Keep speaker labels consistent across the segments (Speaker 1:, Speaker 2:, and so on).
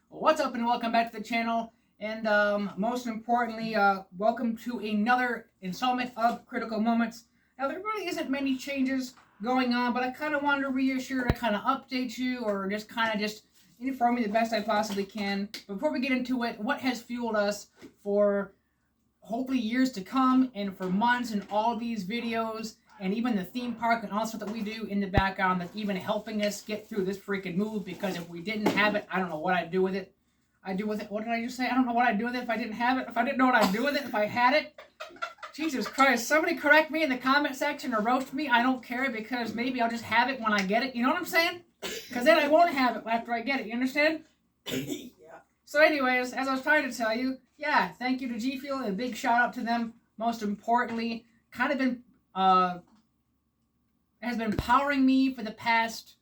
Speaker 1: What's up and welcome back to the channel. And most importantly, welcome to another installment of Critical Moments. Now, there really isn't many changes going on, but I kind of wanted to reassure, to kind of update you, or just kind of just inform you the best I possibly can. Before we get into it, what has fueled us for hopefully years to come and for months and all these videos and even the theme park and all the stuff that we do in the background that's even helping us get through this freaking move, because if we didn't have it, I don't know what I'd do with it. What did I just say? I don't know what I'd do with it if I didn't have it. If I didn't know what I'd do with it if I had it. Jesus Christ, somebody correct me in the comment section or roast me. I don't care, because maybe I'll just have it when I get it. You know what I'm saying? Because then I won't have it after I get it. You understand?
Speaker 2: Yeah.
Speaker 1: So anyways, as I was trying to tell you, yeah, thank you to G Fuel and a big shout out to them. Most importantly, kind of been has been powering me for the past.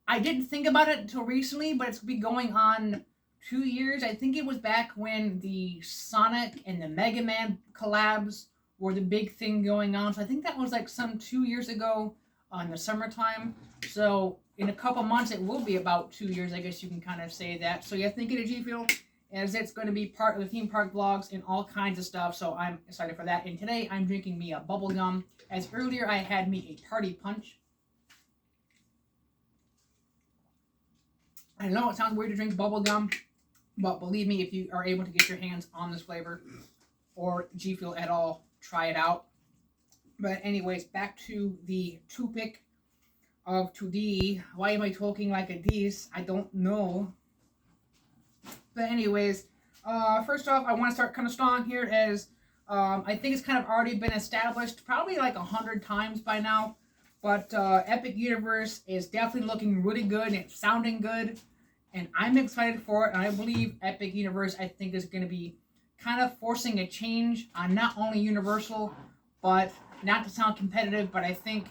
Speaker 1: I didn't think about it until recently, but it's been going on 2 years. I think it was back when the Sonic and the Mega Man collabs were the big thing going on. So I think that was like some 2 years ago in the summertime. So in a couple months, it will be about 2 years, I guess you can kind of say that. So yeah, thank you to G Fuel, as it's going to be part of the theme park vlogs and all kinds of stuff. So I'm excited for that. And today I'm drinking me a bubble gum, as earlier I had me a party punch. I know it sounds weird to drink bubble gum, but believe me, if you are able to get your hands on this flavor or G Fuel at all, try it out. But anyways, back to the topic of today. Why am I talking like a this? I don't know. But anyways, first off, I want to start kind of strong here, as I think it's kind of already been established probably like 100 times by now. But Epic Universe is definitely looking really good and it's sounding good. And I'm excited for it. And I believe Epic Universe, I think, is going to be kind of forcing a change on not only Universal, but not to sound competitive, but I think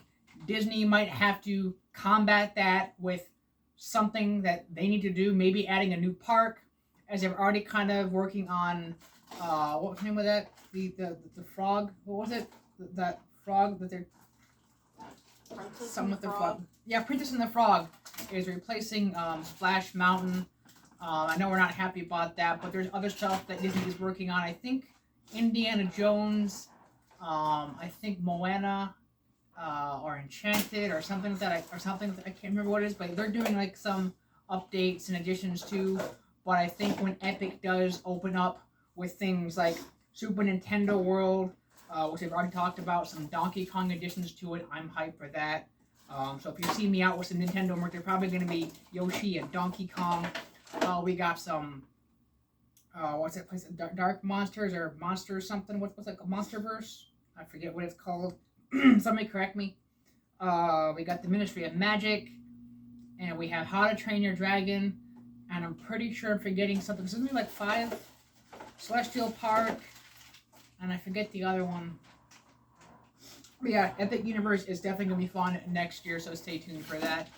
Speaker 1: Disney might have to combat that with something that they need to do. Maybe adding a new park, as they're already kind of working on, what was the name of that? The frog? What was it? That frog that they're...
Speaker 2: Princess
Speaker 1: Some
Speaker 2: and
Speaker 1: with
Speaker 2: the
Speaker 1: the
Speaker 2: Frog.
Speaker 1: frog. Yeah, Princess and the Frog is replacing Splash Mountain. I know we're not happy about that, but there's other stuff that Disney is working on. I think Indiana Jones, I think Moana, or Enchanted, or something that I can't remember what it is, but they're doing like some updates and additions too. But I think when Epic does open up with things like Super Nintendo World, which they've already talked about, some Donkey Kong additions to it, I'm hyped for that. So if you see me out with some Nintendo merch, they're probably going to be Yoshi and Donkey Kong. We got some, what's that place? Dark Monsters or Monsters something? What's like a Monsterverse? I forget what it's called. Somebody correct me. We got the Ministry of Magic, and we have How to Train Your Dragon, and I'm pretty sure I'm forgetting something. Isn't there like 5? Celestial Park, and I forget the other one. But yeah, Epic Universe is definitely going to be fun next year, so stay tuned for that.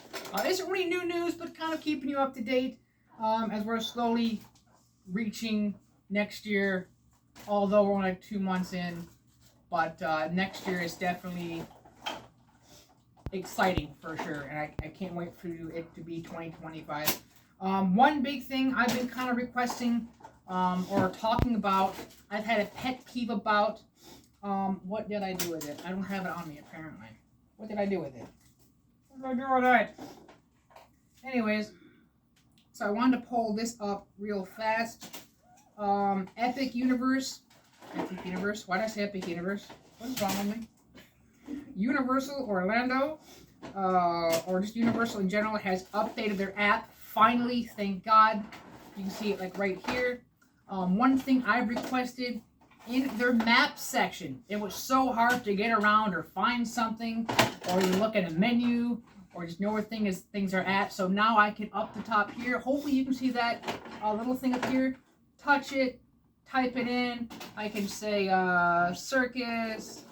Speaker 1: Isn't really new news, but kind of keeping you up to date as we're slowly reaching next year, although we're only like 2 months in. But next year is definitely exciting for sure, and I can't wait for it to be 2025. One big thing I've been kind of requesting or talking about, I've had a pet peeve about. What did I do with it? I don't have it on me, apparently. What did I do with it? What did I do with it? Anyways, so I wanted to pull this up real fast. Epic Universe. Epic Universe? Why did I say Epic Universe? What's wrong with me? Universal Orlando, or just Universal in general, has updated their app. Finally, thank God. You can see it like right here. One thing I've requested in their map section, it was so hard to get around or find something, or you look at a menu, or just know where things are at. So now I can, up the top here, hopefully you can see that little thing up here, touch it, type it in. I can say circus,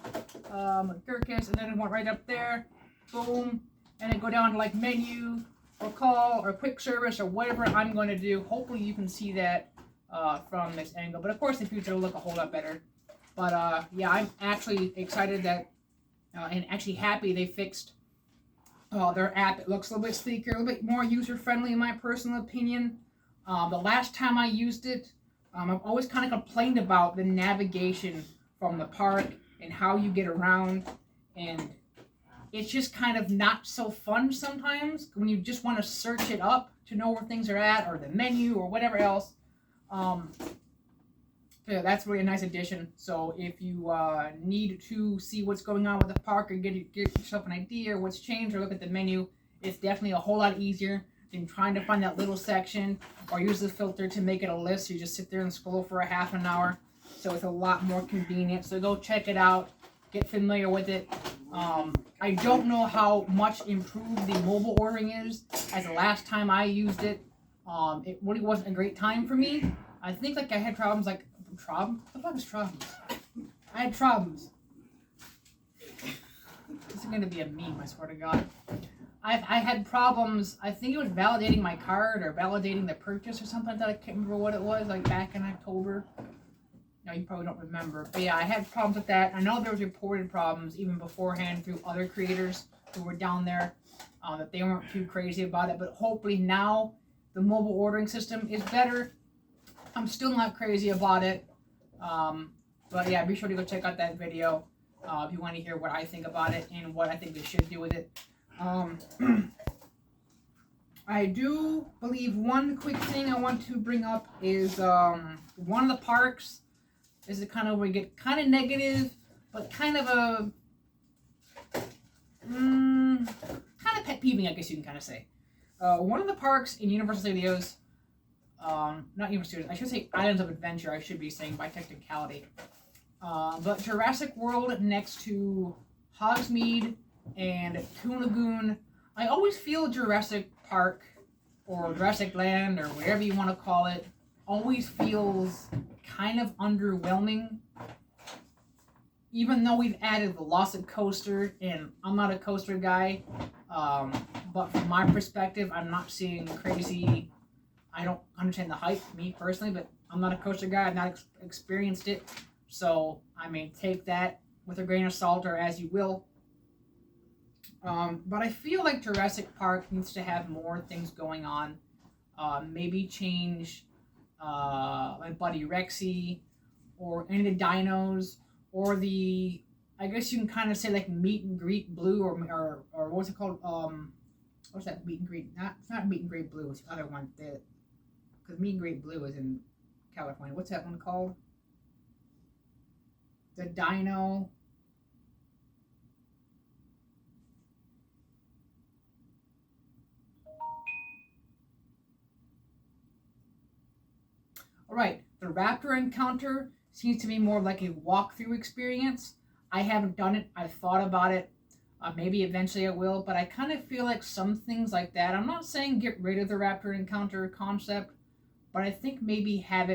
Speaker 1: Gurkus, and then it went right up there, boom, and then go down to like menu, or call, or quick service, or whatever I'm going to do. Hopefully you can see that from this angle, but of course in the future it'll look a whole lot better. But yeah, I'm actually excited that and actually happy they fixed their app. It looks a little bit sleeker, a little bit more user friendly in my personal opinion. The last time I used it, I've always kind of complained about the navigation from the park and how you get around, and it's just kind of not so fun sometimes when you just want to search it up to know where things are at, or the menu, or whatever else. Um, yeah, that's really a nice addition. So if you need to see what's going on with the park, or get yourself an idea or what's changed, or look at the menu, it's definitely a whole lot easier than trying to find that little section, or use the filter to make it a list. So you just sit there and scroll for a half an hour. So it's a lot more convenient. So go check it out. Get familiar with it. I don't know how much improved the mobile ordering is as the last time I used it. It really wasn't a great time for me. I think like I had problems like what the fuck is problems? I had problems. This is gonna be a meme, I swear to God. I had problems. I think it was validating my card or validating the purchase or something like that. I can't remember what it was, like back in October. No, you probably don't remember. But yeah, I had problems with that. I know there was reported problems even beforehand through other creators who were down there, that they weren't too crazy about it. But hopefully now the mobile ordering system is better. I'm still not crazy about it. But yeah, be sure to go check out that video if you want to hear what I think about it and what I think they should do with it. I do believe one quick thing I want to bring up is one of the parks. This is kind of where we get kind of negative, but kind of a kind of pet peeving, I guess you can kind of say. One of the parks in Universal Studios, not Universal Studios, I should say Islands of Adventure, I should be saying by technicality. But Jurassic World next to Hogsmeade and Toon Lagoon, I always feel Jurassic Park or Jurassic Land or whatever you want to call it always feels kind of underwhelming. Even though we've added Velocicoaster, and I'm not a coaster guy, but from my perspective, I'm not seeing crazy. I don't understand the hype, me personally, but I'm not a coaster guy. I've not experienced it, so I mean, take that with a grain of salt or as you will. But I feel like Jurassic Park needs to have more things going on. Maybe change my buddy Rexy, or any of the dinos, or the, I guess you can kind of say like Meet and Greet Blue, or what's it called? What's that Meet and Greet? It's not Meet and Greet Blue. It's the other one. Because Meet and Greet Blue is in California. What's that one called? The Dino. Alright, the Raptor encounter seems to be more like a walkthrough experience. I haven't done it, I've thought about it. Maybe eventually I will, but I kind of feel like some things like that, I'm not saying get rid of the Raptor encounter concept, but I think maybe have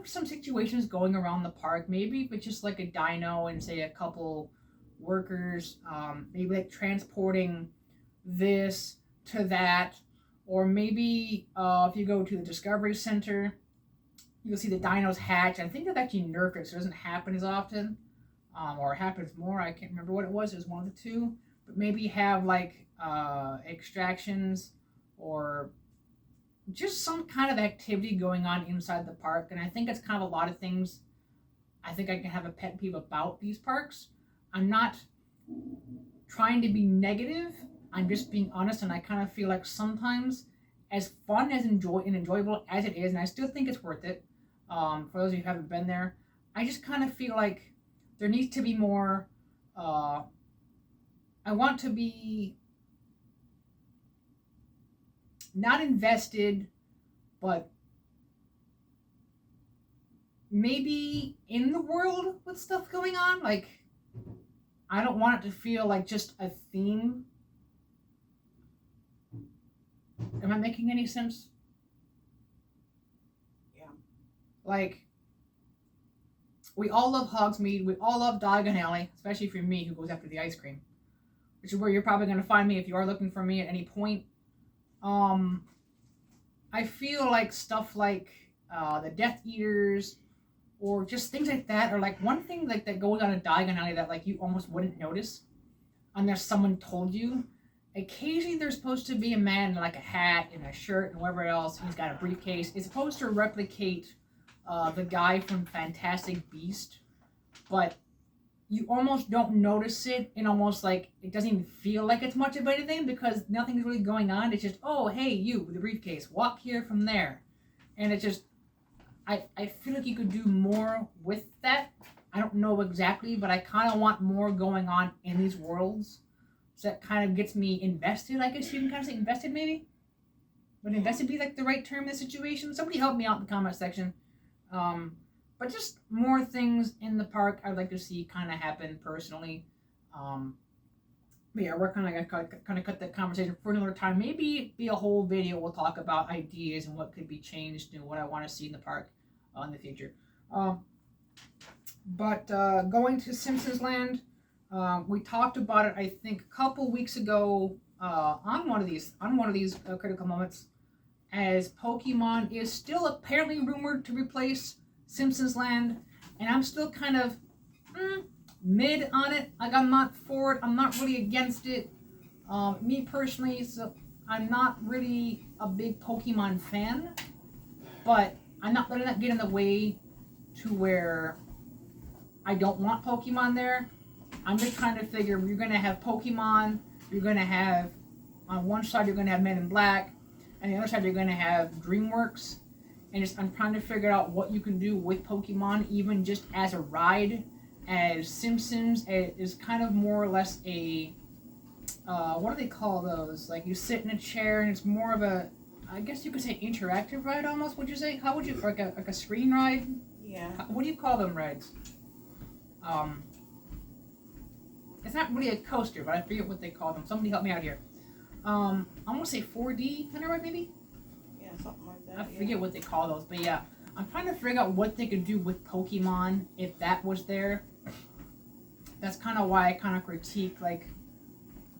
Speaker 1: some situations going around the park. Maybe if it's just like a dino and say a couple workers, maybe like transporting this to that. Or maybe if you go to the Discovery Center, you'll see the dinos hatch. I think they've actually nerfed it so it doesn't happen as often. Or it happens more. I can't remember what it was. It was one of the two. But maybe have like extractions, or just some kind of activity going on inside the park. And I think it's kind of a lot of things I think I can have a pet peeve about these parks. I'm not trying to be negative. I'm just being honest, and I kind of feel like sometimes, as fun as enjoyable as it is, and I still think it's worth it, for those of you who haven't been there, I just kind of feel like there needs to be more. I want to be not invested, but maybe in the world with stuff going on. Like, I don't want it to feel like just a theme. Am I making any sense?
Speaker 2: Yeah.
Speaker 1: Like, we all love Hogsmeade. We all love Diagon Alley, especially for me, who goes after the ice cream, which is where you're probably going to find me if you are looking for me at any point. I feel like stuff like the Death Eaters, or just things like that, or like one thing like that goes on a Diagon Alley that like you almost wouldn't notice unless someone told you, occasionally there's supposed to be a man in like a hat and a shirt and whatever else, and he's got a briefcase. It's supposed to replicate the guy from Fantastic Beast, but you almost don't notice it, and almost like it doesn't even feel like it's much of anything because nothing's really going on. It's just, oh, hey, you with the briefcase, walk here from there. And it's just, I feel like you could do more with that. I don't know exactly, but I kind of want more going on in these worlds. So that kind of gets me invested, I guess you can kind of say invested maybe? Would invested be like the right term in this situation? Somebody help me out in the comment section. But just more things in the park I'd like to see kind of happen personally. But yeah, we're kind of gonna cut that conversation for another time. Maybe be a whole video. We'll talk about ideas and what could be changed and what I want to see in the park in the future. But going to Simpsons Land, we talked about it I think a couple weeks ago on one of these critical moments, as Pokemon is still apparently rumored to replace Simpsons Land, and I'm still kind of mid on it. Like, I'm not for it. I'm not really against it. Me personally, so I'm not really a big Pokemon fan, but I'm not letting that get in the way to where I don't want Pokemon there. I'm just trying to figure, you're going to have Pokemon, you're going to have, on one side you're going to have Men in Black, and the other side you're going to have DreamWorks. And just, I'm trying to figure out what you can do with Pokemon, even just as a ride, as Simpsons is kind of more or less a, what do they call those? Like, you sit in a chair and it's more of a, I guess you could say interactive ride almost, would you say? How would you, like a screen ride?
Speaker 2: Yeah.
Speaker 1: What do you call them rides? It's not really a coaster, but I forget what they call them. Somebody help me out here. I'm gonna say 4D kind of ride maybe?
Speaker 2: Yeah, something like that.
Speaker 1: I forget what they call those, but yeah. I'm trying to figure out what they could do with Pokemon if that was there. That's kind of why I kind of critique, like,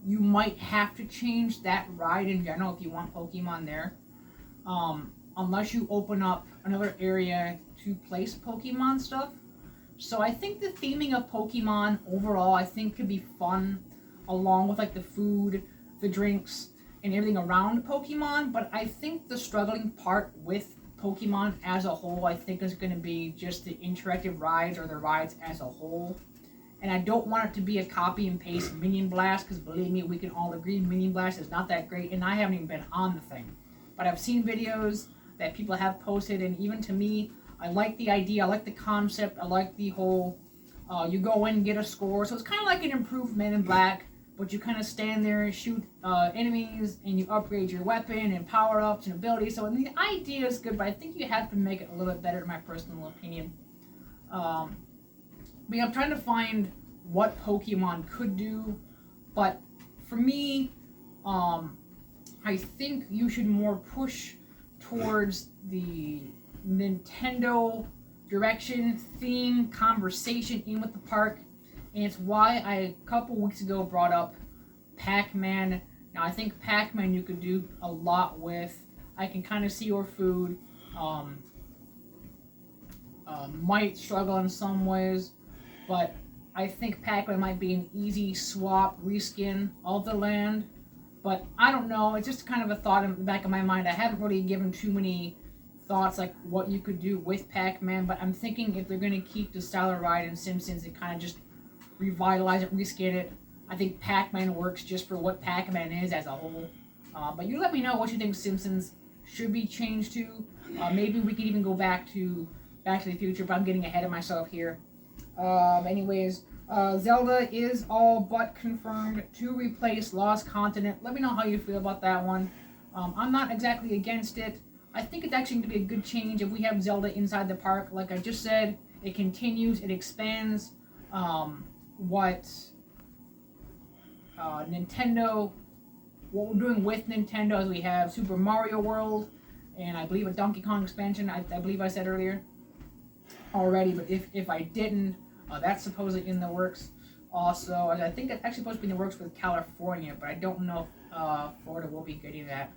Speaker 1: you might have to change that ride in general if you want Pokemon there. Unless you open up another area to place Pokemon stuff. So I think the theming of Pokemon overall, I think, could be fun, along with like the food, the drinks, and everything around Pokemon. But I think the struggling part with Pokemon as a whole, I think, is going to be just the interactive rides or the rides as a whole. And I don't want it to be a copy and paste Minion Blast, because believe me, we can all agree Minion Blast is not that great, and I haven't even been on the thing. But I've seen videos that people have posted, and even to me, I like the idea, I like the concept, I like the whole, you go in and get a score. So it's kind of like an improved Men in Black, but you kind of stand there and shoot enemies, and you upgrade your weapon and power-ups and abilities. So the idea is good, but I think you have to make it a little bit better, in my personal opinion. But yeah, I'm trying to find what Pokemon could do, but for me, I think you should more push towards the Nintendo direction, theme, conversation in with the park, and it's why I a couple weeks ago brought up Pac-Man. Now I think Pac-Man you could do a lot with. I can kind of see your food might struggle in some ways, but I think Pac-Man might be an easy swap, reskin of the land. But I don't know, it's just kind of a thought in the back of my mind. I haven't really given too many thoughts like what you could do with Pac-Man, but I'm thinking if they're going to keep the style of ride in Simpsons and kind of just revitalize it, reskin it, I think Pac-Man works just for what Pac-Man is as a whole. But you let me know what you think Simpsons should be changed to. Maybe we could even go back to the Future, but I'm getting ahead of myself here. Anyways, Zelda is all but confirmed to replace Lost Continent. Let me know how you feel about that one. I'm not exactly against it. I think it's actually going to be a good change if we have Zelda inside the park. Like I just said, it continues, it expands what Nintendo, what we're doing with Nintendo, as we have Super Mario World, and I believe a Donkey Kong expansion, I believe I said earlier already, but if I didn't, that's supposedly in the works. Also, I think it's actually supposed to be in the works with California, but I don't know if Florida will be getting that.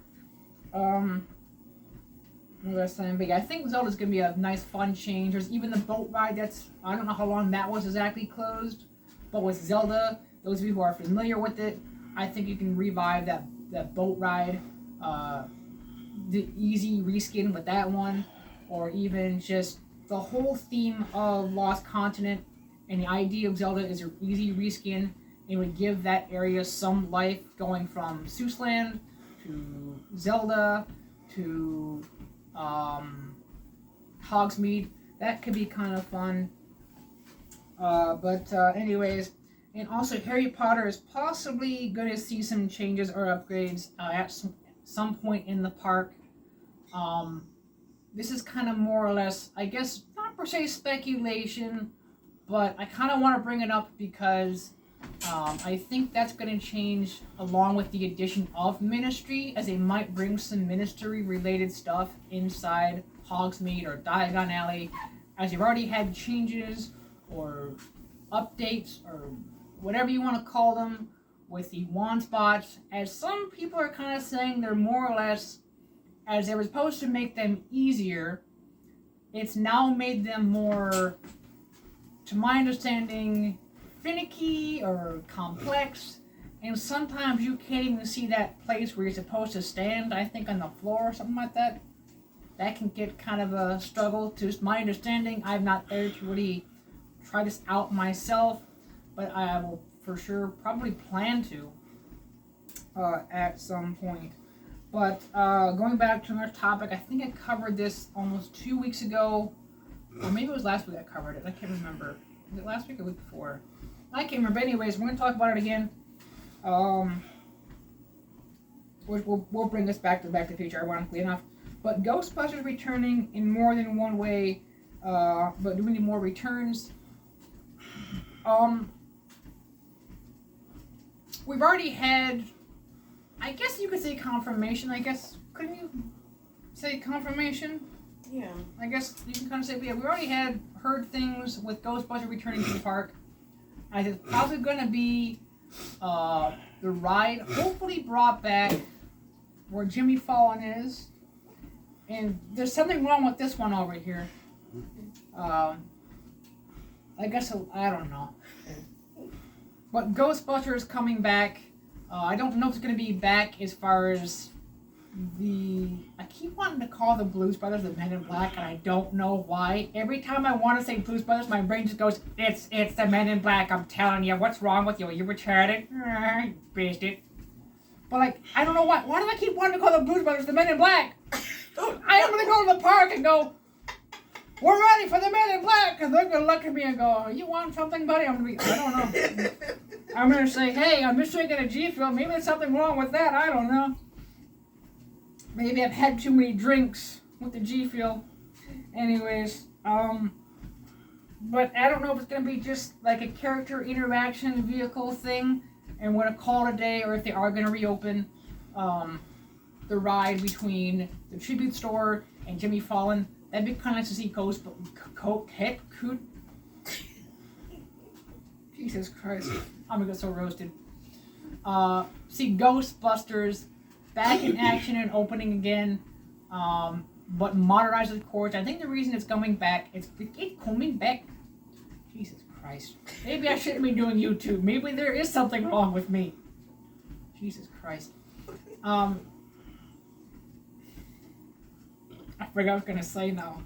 Speaker 1: But yeah, I think Zelda's going to be a nice, fun change. There's even the boat ride that's, I don't know how long that was exactly closed, but with Zelda, those of you who are familiar with it, I think you can revive that boat ride, the easy reskin with that one, or even just the whole theme of Lost Continent and the idea of Zelda is an easy reskin. It would give that area some life, going from Seussland to Zelda to Hogsmeade. That could be kind of fun. Anyways, and also Harry Potter is possibly going to see some changes or upgrades at some point in the park. This is kind of more or less, I guess, not per se speculation, but I kind of want to bring it up because I think that's going to change along with the addition of Ministry, as they might bring some Ministry-related stuff inside Hogsmeade or Diagon Alley, as you've already had changes or updates or whatever you want to call them with the wand spots, as some people are kind of saying they're more or less, as they were supposed to make them easier, it's now made them more, to my understanding, finicky or complex, and sometimes you can't even see that place where you're supposed to stand, I think on the floor or something like that. That can get kind of a struggle, to my understanding. I'm not there to really try this out myself, but I will for sure probably plan to at some point. But going back to another topic, I think I covered this almost 2 weeks ago, or maybe it was last week I covered it. I can't remember. Was it last week or the week before? I can't remember. Anyways, we're going to talk about it again. We'll bring this back to Back to the Future, ironically enough. But Ghostbusters returning in more than one way. But do we need more returns? We've already had, I guess you could say confirmation, I guess. Couldn't you say confirmation?
Speaker 2: Yeah.
Speaker 1: I guess you can kind of say, yeah, we already heard things with Ghostbusters returning to the park. It's probably going to be the ride, hopefully brought back where Jimmy Fallon is. And there's something wrong with this one over here. I guess, I don't know. But Ghostbusters coming back. I don't know if it's going to be back as far as I keep wanting to call the Blues Brothers the Men in Black, and I don't know why. Every time I want to say Blues Brothers, my brain just goes, it's the Men in Black, I'm telling you. What's wrong with you? You retarded? You based it. But, I don't know why. Why do I keep wanting to call the Blues Brothers the Men in Black? I am going to go to the park and go, we're ready for the Men in Black. And they're going to look at me and go, you want something, buddy? I'm going to be, I don't know. I'm going to say, hey, I'm just drinking a G Fuel. Maybe there's something wrong with that. I don't know. Maybe I've had too many drinks with the G Fuel. Anyways, but I don't know if it's going to be just like a character interaction vehicle thing and we're going to call it a day, or if they are going to reopen the ride between the tribute store and Jimmy Fallon. That'd be kind of nice to see Jesus Christ. I'm going to get so roasted. See Ghostbusters back in action and opening again, but modernized of course. I think the reason it's coming back, it's coming back. Jesus Christ. Maybe I shouldn't be doing YouTube. Maybe there is something wrong with me. Jesus Christ. I forgot what I was going to say now.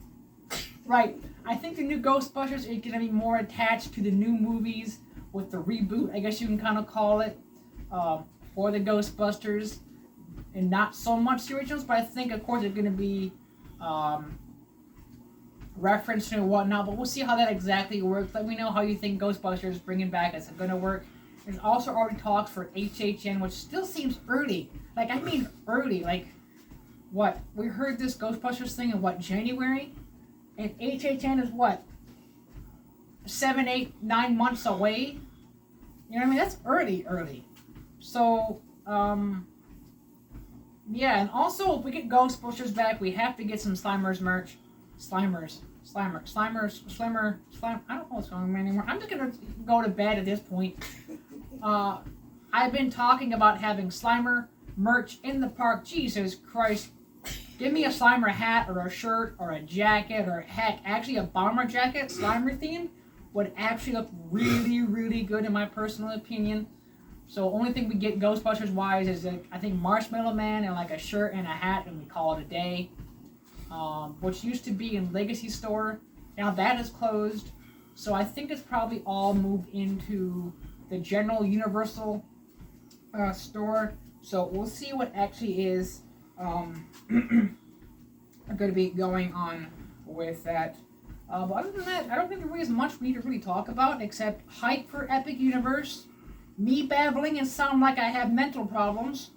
Speaker 1: Right. I think the new Ghostbusters is going to be more attached to the new movies with the reboot, I guess you can kind of call it, for the Ghostbusters. And not so much the originals, but I think, of course, it's going to be referenced and whatnot. But we'll see how that exactly works. Let me know how you think Ghostbusters bringing back is going to work. There's also already talks for HHN, which still seems early. I mean early. What? We heard this Ghostbusters thing in, January? And HHN is what? 7, 8, 9 months away? You know what I mean? That's early. So, yeah, and also, if we get Ghostbusters back, we have to get some Slimers merch. Slimmer. I don't know what's going on anymore. I'm just going to go to bed at this point. I've been talking about having Slimer merch in the park. Jesus Christ. Give me a Slimer hat or a shirt or a jacket or heck, actually a bomber jacket, Slimer theme, would actually look really, really good in my personal opinion. So only thing we get Ghostbusters wise is like, I think Marshmallow Man and like a shirt and a hat, and we call it a day. Which used to be in Legacy Store. Now that is closed. So I think it's probably all moved into the general Universal store. So we'll see what actually is going to be going on with that. But other than that, I don't think there really is much we need to really talk about except hype for Epic Universe, me babbling and sound like I have mental problems.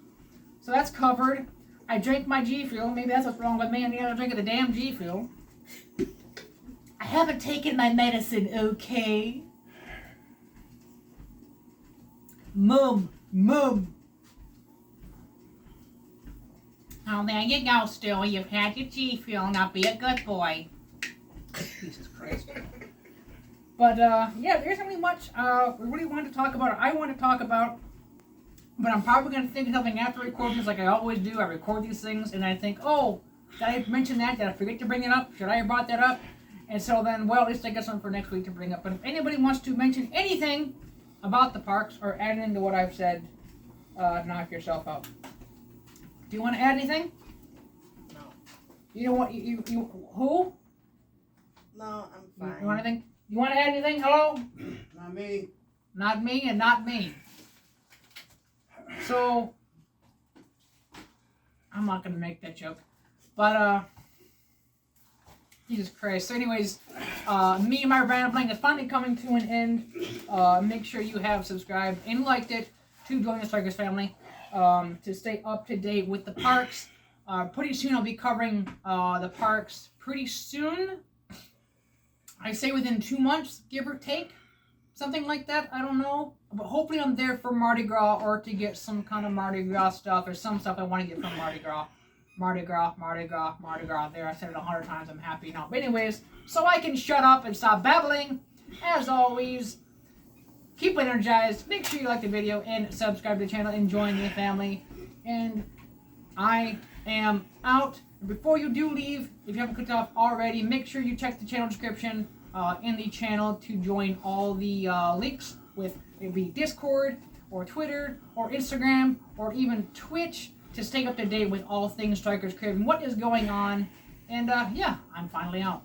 Speaker 1: So that's covered. I drank my G Fuel. Maybe that's what's wrong with me. I need to drink the damn G Fuel. I haven't taken my medicine, okay? Mum. Oh, there you go, Stewie. You've had your G Fuel. Now be a good boy. Jesus Christ. But, yeah, there isn't really much we really wanted to talk about, or I want to talk about. But I'm probably going to think of something after recording, just like I always do. I record these things, and I think, oh, did I mention that? Did I forget to bring it up? Should I have brought that up? And so then, well, at least I got something for next week to bring up. But if anybody wants to mention anything about the parks or add into what I've said, knock yourself out. Do you want to add anything?
Speaker 2: No.
Speaker 1: You know what? You who?
Speaker 2: No, I'm fine.
Speaker 1: You want anything? You want to add anything? Hello?
Speaker 3: Not me.
Speaker 1: Not me and not me. So, I'm not going to make that joke. But, Jesus Christ. So anyways, me and my rambling is finally coming to an end. Make sure you have subscribed and liked it to join the Strikers family. To stay up to date with the parks. Pretty soon I'll be covering the parks pretty soon. I say within 2 months, give or take. Something like that, I don't know. But hopefully I'm there for Mardi Gras or to get some kind of Mardi Gras stuff or some stuff I want to get from Mardi Gras. Mardi Gras. There, I said it 100 times, I'm happy now. But anyways, so I can shut up and stop babbling. As always, keep energized. Make sure you like the video and subscribe to the channel and join the family. And I am out. Before you do leave, if you haven't clicked off already, make sure you check the channel description in the channel to join all the links with maybe Discord or Twitter or Instagram or even Twitch to stay up to date with all things Strikers Crib and what is going on. And yeah, I'm finally out.